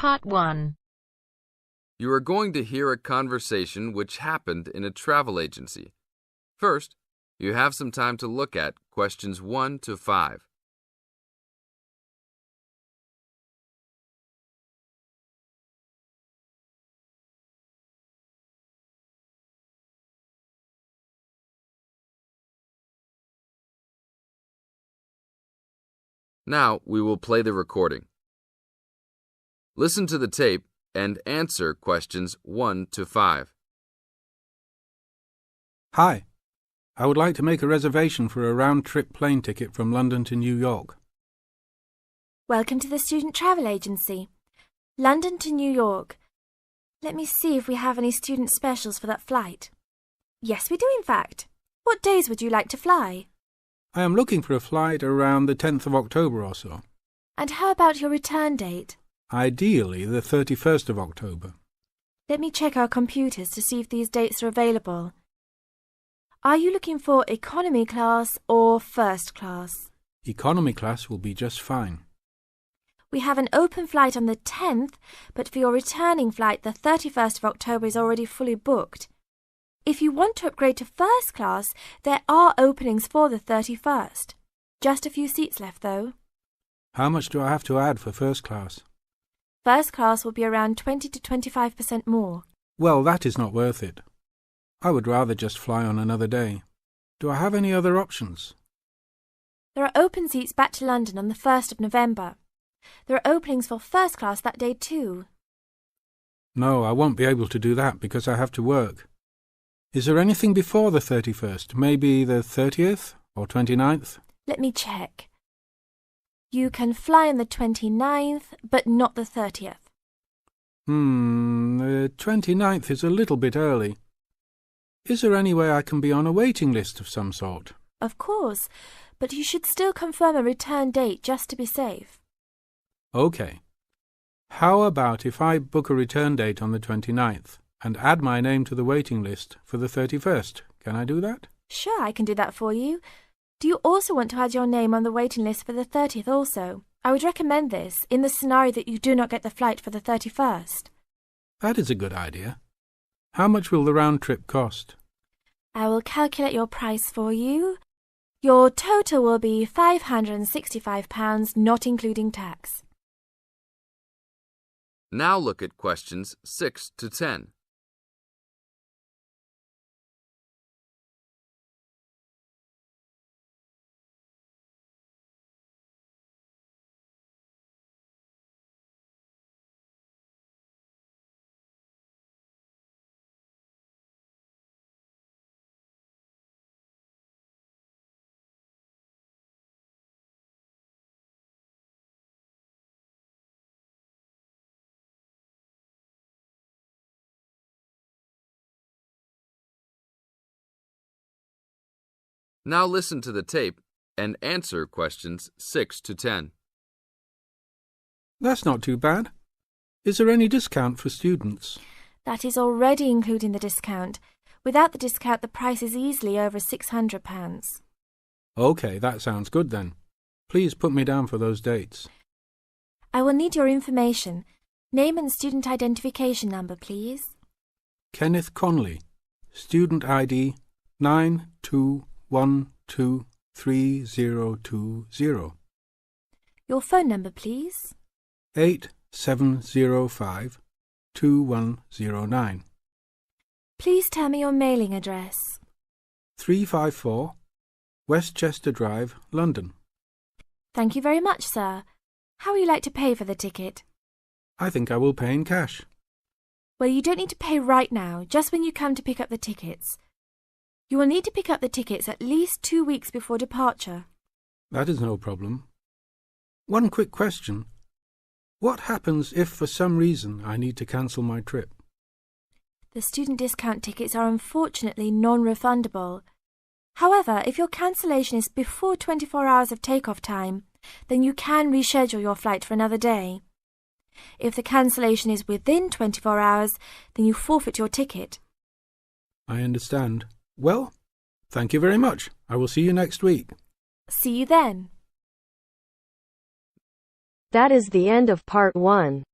Part 1. You are going to hear a conversation which happened in a travel agency. First, you have some time to look at questions 1 to 5. Now we will play the recording. Listen to the tape and answer questions 1 to 5. Hi, I would like to make a reservation for a round-trip plane ticket from London to New York. Welcome to the Student Travel Agency. London to New York. Let me see if we have any student specials for that flight. Yes, we do in fact. What days would you like to fly? I am looking for a flight around the 10th of October or so. And how about your return date? Ideally, the 31st of October. Let me check our computers to see if these dates are available. Are you looking for economy class or first class? Economy class will be just fine. We have an open flight on the 10th, but for your returning flight, the 31st of October is already fully booked. If you want to upgrade to first class, there are openings for the 31st. Just a few seats left, though. How much do I have to add for first class? First class will be around 20 to 25% more. Well, that is not worth it. I would rather just fly on another day. Do I have any other options? There are open seats back to London on the 1st of November. There are openings for first class that day too. No, I won't be able to do that because I have to work. Is there anything before the 31st? Maybe the 30th or 29th? Let me check. You can fly on the 29th, but not the 30th. The 29th is a little bit early. Is there any way I can be on a waiting list of some sort? Of course, but you should still confirm a return date just to be safe. OK. How about if I book a return date on the 29th and add my name to the waiting list for the 31st? Can I do that? Sure, I can do that for you. Do you also want to add your name on the waiting list for the 30th also? I would recommend this in the scenario that you do not get the flight for the 31st. That is a good idea. How much will the round trip cost? I will calculate your price for you. Your total will be £565, not including tax. Now look at questions 6 to 10. Now listen to the tape and answer questions 6 to 10. That's not too bad. Is there any discount for students? That is already including the discount. Without the discount, the price is easily over £600. OK, that sounds good then. Please put me down for those dates. I will need your information. Name and student identification number, please. Kenneth Conley, student ID 92123020. Your phone number, please. 87052109. Please tell me your mailing address. 354 Westchester Drive, London. Thank you very much, sir. How would you like to pay for the ticket? I think I will pay in cash. Well, you don't need to pay right now, just when you come to pick up the tickets. You will need to pick up the tickets at least 2 weeks before departure. That is no problem. One quick question. What happens if for some reason I need to cancel my trip? The student discount tickets are unfortunately non-refundable. However, if your cancellation is before 24 hours of takeoff time, then you can reschedule your flight for another day. If the cancellation is within 24 hours, then you forfeit your ticket. I understand. Well, thank you very much. I will see you next week. See you then. That is the end of part 1.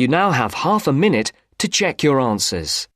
You now have half a minute to check your answers.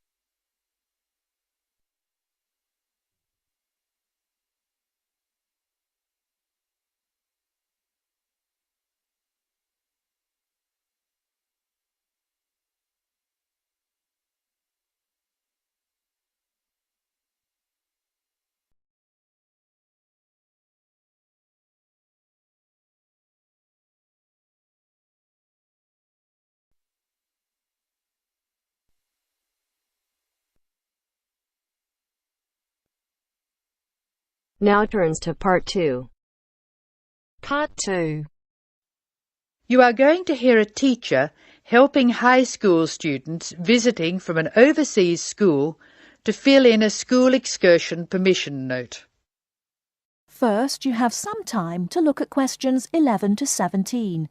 Now turns to Part 2. Part 2. You are going to hear a teacher helping high school students visiting from an overseas school to fill in a school excursion permission note. First, you have some time to look at questions 11 to 17.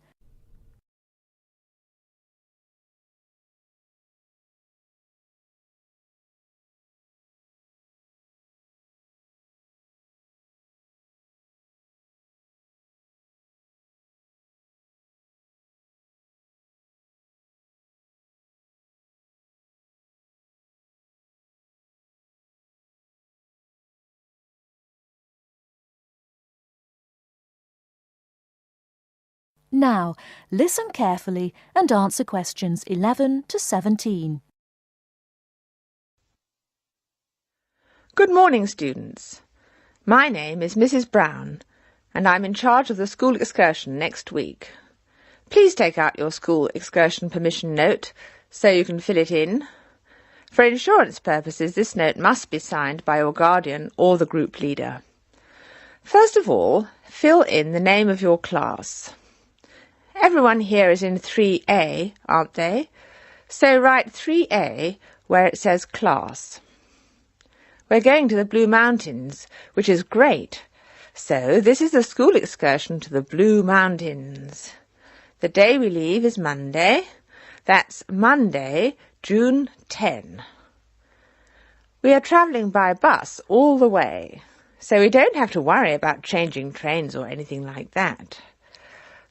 Now, listen carefully and answer questions 11 to 17. Good morning, students. My name is Mrs. Brown, and I'm in charge of the school excursion next week. Please take out your school excursion permission note so you can fill it in. For insurance purposes, this note must be signed by your guardian or the group leader. First of all, fill in the name of your class. Everyone here is in 3A, aren't they? So write 3A where it says class. We're going to the Blue Mountains, which is great. So this is the school excursion to the Blue Mountains. The day we leave is Monday. That's Monday, June 10. We are travelling by bus all the way, so we don't have to worry about changing trains or anything like that.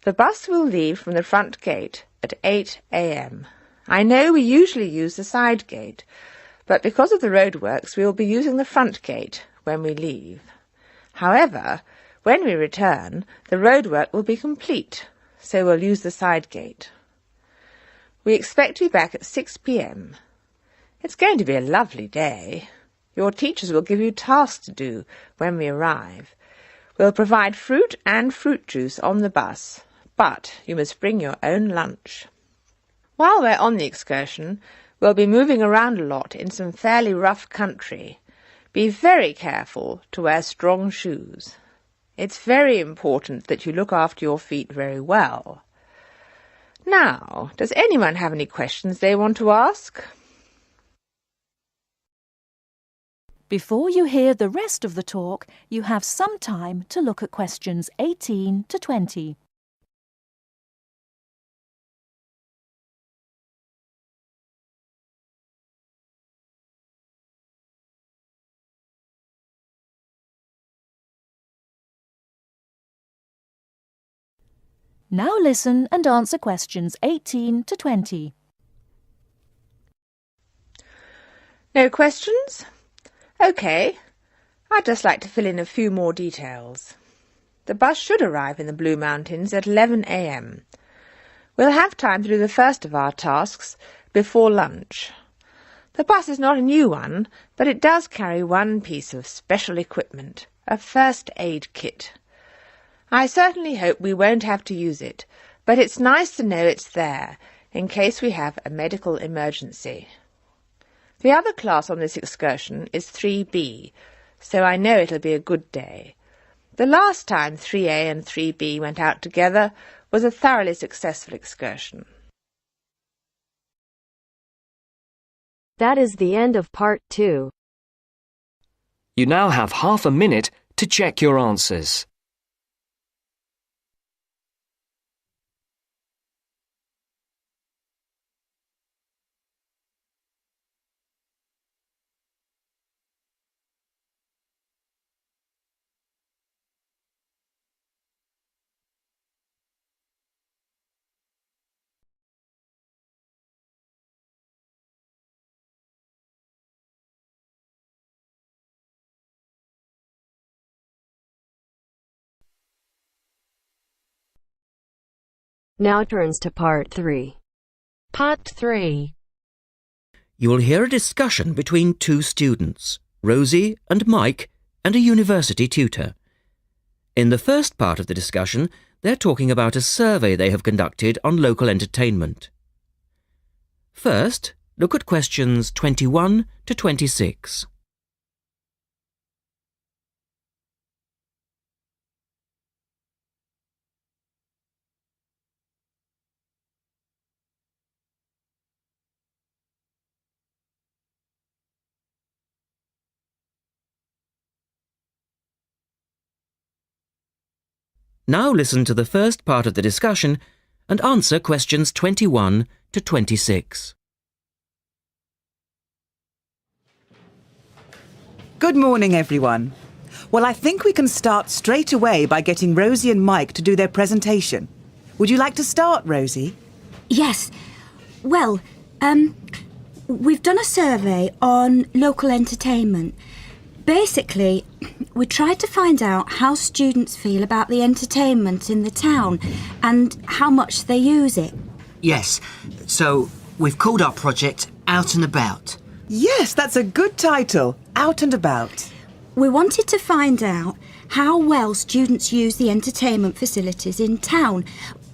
The bus will leave from the front gate at 8 a.m. I know we usually use the side gate, but because of the roadworks we will be using the front gate when we leave. However, when we return, the roadwork will be complete, so we'll use the side gate. We expect to be back at 6 p.m. It's going to be a lovely day. Your teachers will give you tasks to do when we arrive. We'll provide fruit and fruit juice on the bus, but you must bring your own lunch. While we're on the excursion, we'll be moving around a lot in some fairly rough country. Be very careful to wear strong shoes. It's very important that you look after your feet very well. Now, does anyone have any questions they want to ask? Before you hear the rest of the talk, you have some time to look at questions 18 to 20. Now listen and answer questions 18 to 20. No questions? OK. I'd just like to fill in a few more details. The bus should arrive in the Blue Mountains at 11 a.m. We'll have time to do the first of our tasks before lunch. The bus is not a new one, but it does carry one piece of special equipment, a first aid kit. I certainly hope we won't have to use it, but it's nice to know it's there in case we have a medical emergency. The other class on this excursion is 3B, so I know it'll be a good day. The last time 3A and 3B went out together was a thoroughly successful excursion. That is the end of Part 2. You now have half a minute to check your answers. Now turns to Part 3. Part 3. You will hear a discussion between two students, Rosie and Mike, and a university tutor. In the first part of the discussion, they're talking about a survey they have conducted on local entertainment. First, look at questions 21 to 26. Now listen to the first part of the discussion and answer questions 21 to 26. Good morning, everyone. Well, I think we can start straight away by getting Rosie and Mike to do their presentation. Would you like to start, Rosie? Yes. Well, we've done a survey on local entertainment. Basically, we tried to find out how students feel about the entertainment in the town and how much they use it. Yes, so we've called our project Out and About. Yes, that's a good title, Out and About. We wanted to find out how well students use the entertainment facilities in town,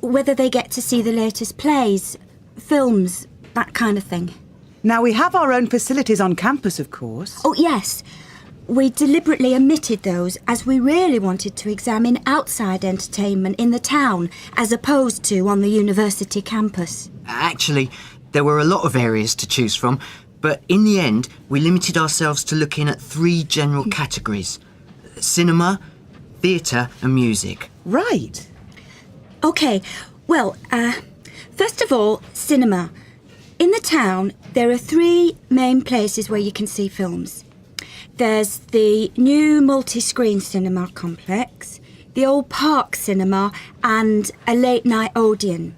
whether they get to see the latest plays, films, that kind of thing. Now, we have our own facilities on campus, of course. Oh, yes. We deliberately omitted those as we really wanted to examine outside entertainment in the town as opposed to on the university campus. Actually, there were a lot of areas to choose from, but in the end, we limited ourselves to looking at 3 general categories: cinema, theatre and music. Right. OK, well, first of all, cinema. In the town, there are 3 main places where you can see films. There's the new multi-screen cinema complex, the old park cinema and a late-night Odeon.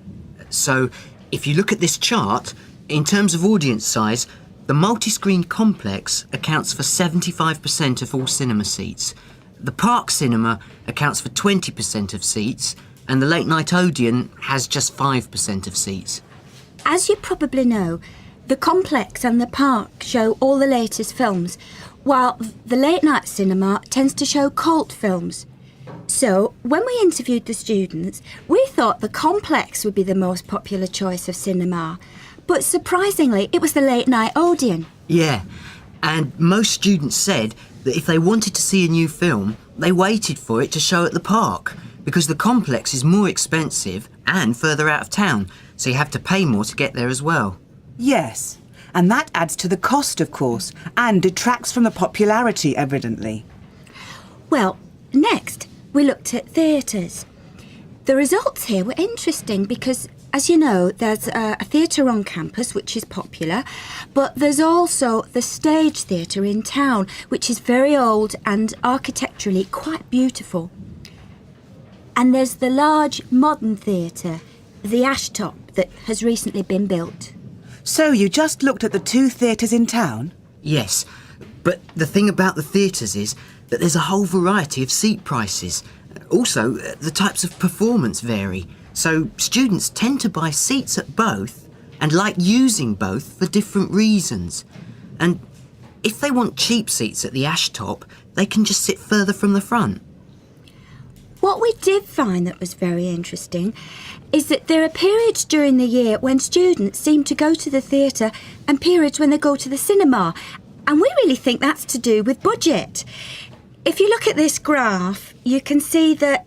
So, if you look at this chart, in terms of audience size, the multi-screen complex accounts for 75% of all cinema seats. The park cinema accounts for 20% of seats, and the late-night Odeon has just 5% of seats. As you probably know, the complex and the park show all the latest films, while the late-night cinema tends to show cult films. So, when we interviewed the students, we thought the complex would be the most popular choice of cinema. But surprisingly, it was the late-night Odeon. Yeah, and most students said that if they wanted to see a new film, they waited for it to show at the park, because the complex is more expensive and further out of town, so you have to pay more to get there as well. Yes, and that adds to the cost, of course, and detracts from the popularity, evidently. Well, next, we looked at theatres. The results here were interesting because, as you know, there's a theatre on campus which is popular, but there's also the Stage Theatre in town, which is very old and architecturally quite beautiful. And there's the large modern theatre, the Ashtop, that has recently been built. So you just looked at the 2 theatres in town? Yes, but the thing about the theatres is that there's a whole variety of seat prices. Also, the types of performance vary, so students tend to buy seats at both and like using both for different reasons. And if they want cheap seats at the Ashtop, they can just sit further from the front. What we did find that was very interesting is that there are periods during the year when students seem to go to the theatre and periods when they go to the cinema. And we really think that's to do with budget. If you look at this graph, you can see that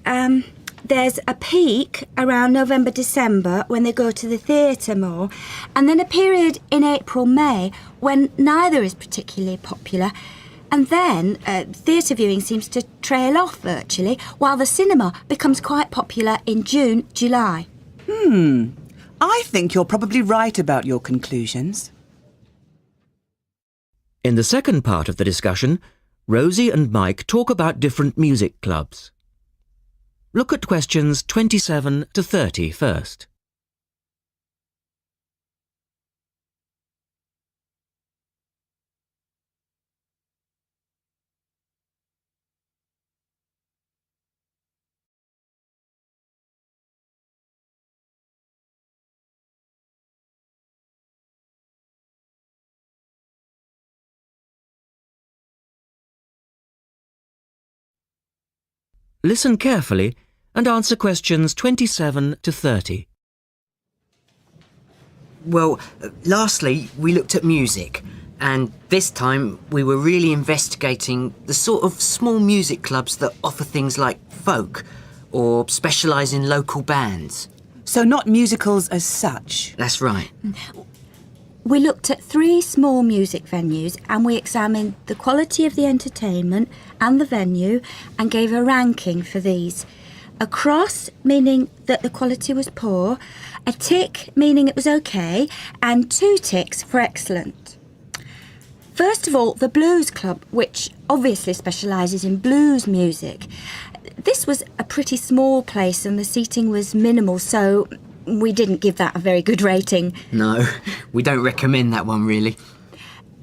there's a peak around November, December when they go to the theatre more, and then a period in April, May when neither is particularly popular. And then theatre viewing seems to trail off virtually, while the cinema becomes quite popular in June, July. I think you're probably right about your conclusions. In the second part of the discussion, Rosie and Mike talk about different music clubs. Look at questions 27 to 30 first. listen carefully and answer questions 27 to 30. Well, lastly, we looked at music, and this time we were really investigating the sort of small music clubs that offer things like folk or specialise in local bands. So not musicals as such? That's right. We looked at 3 small music venues and we examined the quality of the entertainment and the venue and gave a ranking for these. A cross, meaning that the quality was poor, a tick, meaning it was okay, and 2 ticks for excellent. First of all, the Blues Club, which obviously specialises in blues music. This was a pretty small place and the seating was minimal, so we didn't give that a very good rating. No, we don't recommend that one, really.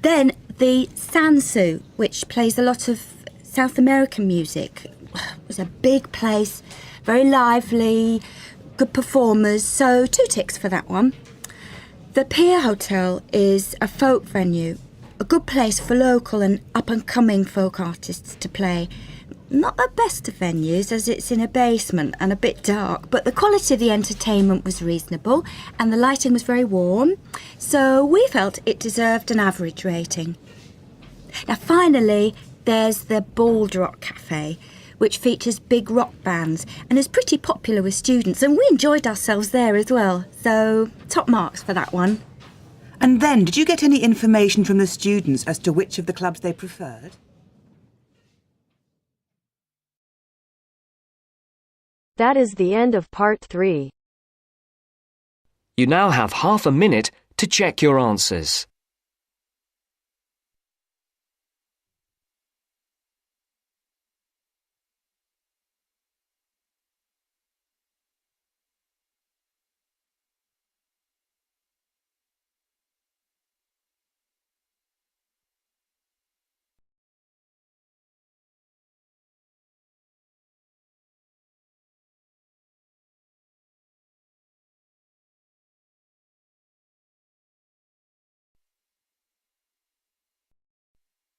Then the Sansu, which plays a lot of South American music. It was a big place, very lively, good performers, so 2 ticks for that one. The Pier Hotel is a folk venue, a good place for local and up-and-coming folk artists to play. Not the best of venues, as it's in a basement and a bit dark, but the quality of the entertainment was reasonable and the lighting was very warm, so we felt it deserved an average rating. Now finally, there's the Bald Rock Cafe, which features big rock bands and is pretty popular with students, and we enjoyed ourselves there as well, so top marks for that one. And then, did you get any information from the students as to which of the clubs they preferred? That is the end of part 3. You now have half a minute to check your answers.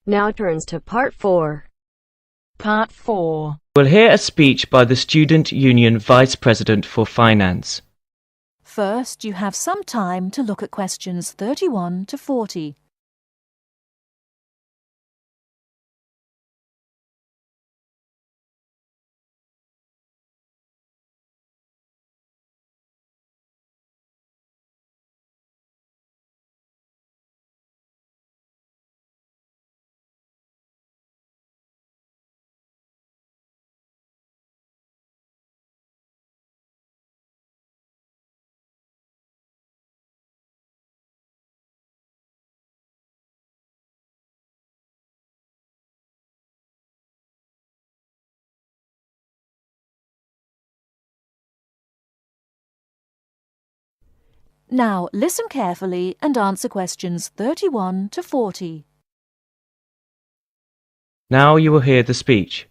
Now turns to part 4. Part 4. We'll hear a speech by the Student Union Vice President for Finance. First, you have some time to look at questions 31 to 40. Now listen carefully and answer questions 31 to 40. Now you will hear the speech.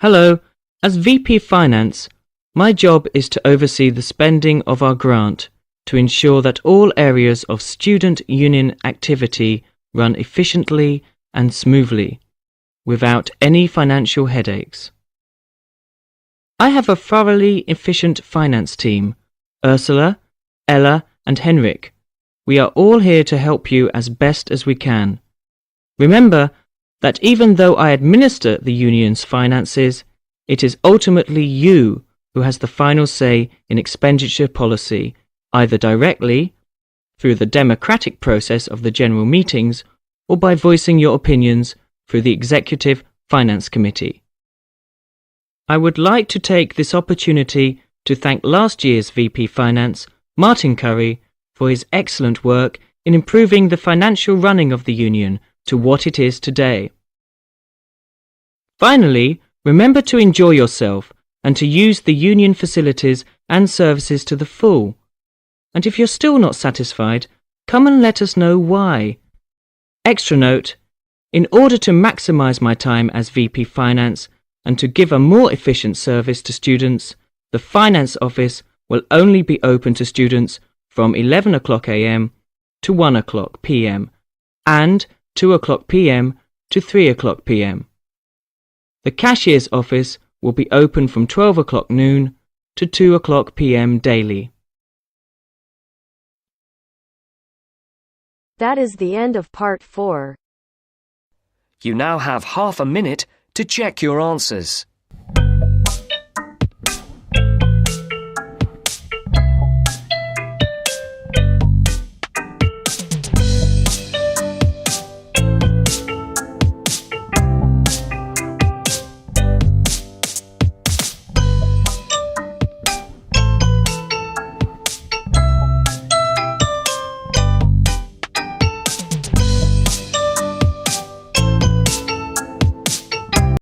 Hello, as VP Finance, my job is to oversee the spending of our grant to ensure that all areas of student union activity run efficiently and smoothly, without any financial headaches. I have a thoroughly efficient finance team. Ursula, Ella and Henrik. We are all here to help you as best as we can. Remember that even though I administer the union's finances, it is ultimately you who has the final say in expenditure policy, either directly, through the democratic process of the general meetings, or by voicing your opinions through the Executive Finance Committee. I would like to take this opportunity to thank last year's VP Finance, Martin Curry, for his excellent work in improving the financial running of the union to what it is today. Finally, remember to enjoy yourself and to use the union facilities and services to the full. And if you're still not satisfied, come and let us know why. Extra note, in order to maximise my time as VP Finance and to give a more efficient service to students, the Finance Office will only be open to students from 11 o'clock a.m. to 1 o'clock p.m. and 2 o'clock p.m. to 3 o'clock p.m. The cashier's office will be open from 12 o'clock noon to 2 o'clock p.m. daily. That is the end of part 4. You now have half a minute to check your answers.